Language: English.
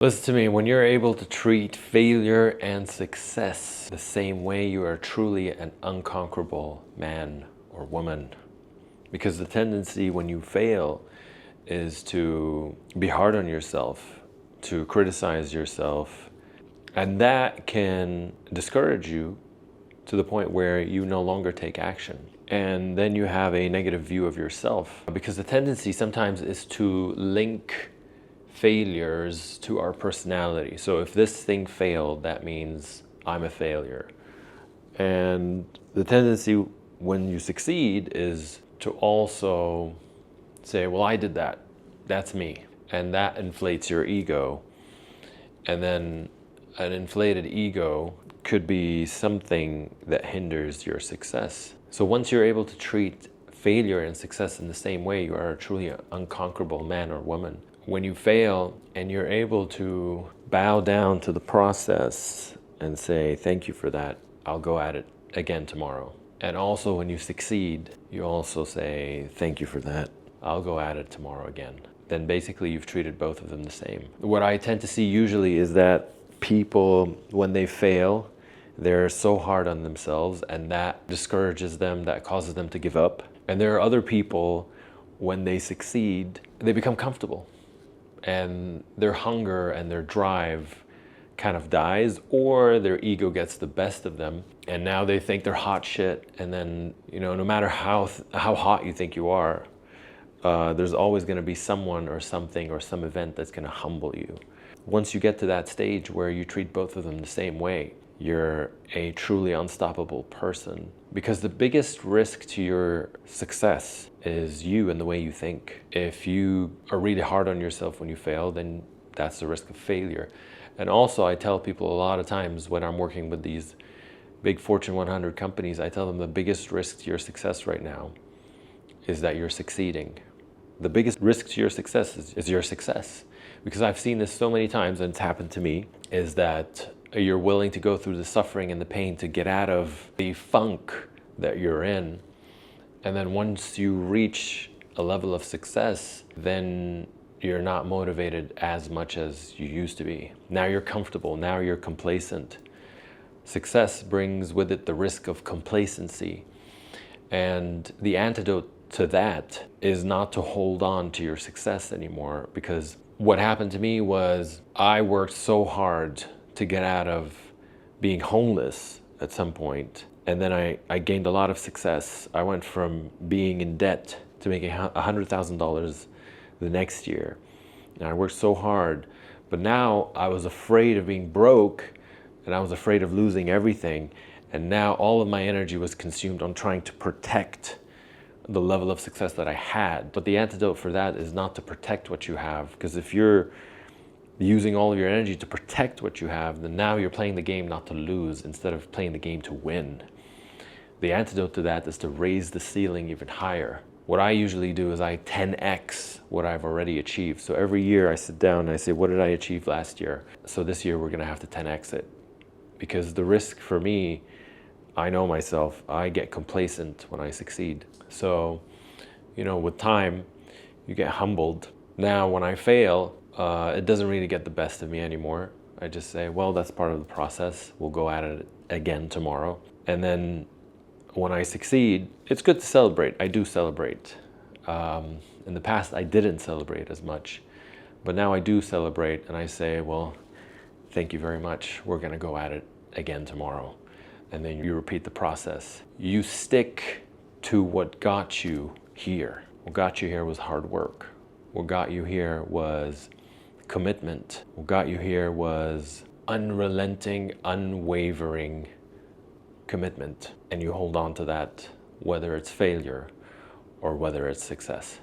Listen to me, when you're able to treat failure and success the same way, you are truly an unconquerable man or woman. Because the tendency when you fail is to be hard on yourself, to criticize yourself, and that can discourage you to the point where you no longer take action. And then you have a negative view of yourself, because the tendency sometimes is to link failures to our personality. So if this thing failed, that means I'm a failure. And the tendency when you succeed is to also say, well, I did that. That's me. And that inflates your ego. And then an inflated ego could be something that hinders your success. So once you're able to treat failure and success in the same way, you are truly an unconquerable man or woman. When you fail and you're able to bow down to the process and say, thank you for that, I'll go at it again tomorrow. And also when you succeed, you also say, thank you for that, I'll go at it tomorrow again. Then basically you've treated both of them the same. What I tend to see usually is that people, when they fail, they're so hard on themselves, and that discourages them, that causes them to give up. And there are other people, when they succeed, they become comfortable, and their hunger and their drive kind of dies, or their ego gets the best of them, and now they think they're hot shit. And then, no matter how hot you think you are, there's always going to be someone or something or some event that's going to humble you. Once you get to that stage where you treat both of them the same way, you're a truly unstoppable person. Because the biggest risk to your success is you and the way you think. If you are really hard on yourself when you fail, then that's the risk of failure. And also, I tell people a lot of times when I'm working with these big Fortune 100 companies, I tell them the biggest risk to your success right now is that you're succeeding. The biggest risk to your success is your success. Because I've seen this so many times, and it's happened to me, is that you're willing to go through the suffering and the pain to get out of the funk that you're in. And then once you reach a level of success, then you're not motivated as much as you used to be. Now you're comfortable, now you're complacent. Success brings with it the risk of complacency. And the antidote to that is not to hold on to your success anymore, because what happened to me was I worked so hard to get out of being homeless at some point. And then I gained a lot of success. I went from being in debt to making $100,000 the next year. And I worked so hard. But now I was afraid of being broke, and I was afraid of losing everything. And now all of my energy was consumed on trying to protect the level of success that I had. But the antidote for that is not to protect what you have, because if you're using all of your energy to protect what you have, then now you're playing the game not to lose instead of playing the game to win. The antidote to that is to raise the ceiling even higher. What I usually do is I 10x what I've already achieved. So every year I sit down and I say, what did I achieve last year? So this year we're gonna have to 10x it. Because the risk for me, I know myself, I get complacent when I succeed. So, with time, you get humbled. Now when I fail, it doesn't really get the best of me anymore. I just say, well, that's part of the process. We'll go at it again tomorrow. And then when I succeed, it's good to celebrate. I do celebrate. In the past, I didn't celebrate as much. But now I do celebrate, and I say, well, thank you very much. We're going to go at it again tomorrow. And then you repeat the process. You stick to what got you here. What got you here was hard work. What got you here was commitment. What got you here was unrelenting, unwavering commitment. And you hold on to that, whether it's failure or whether it's success.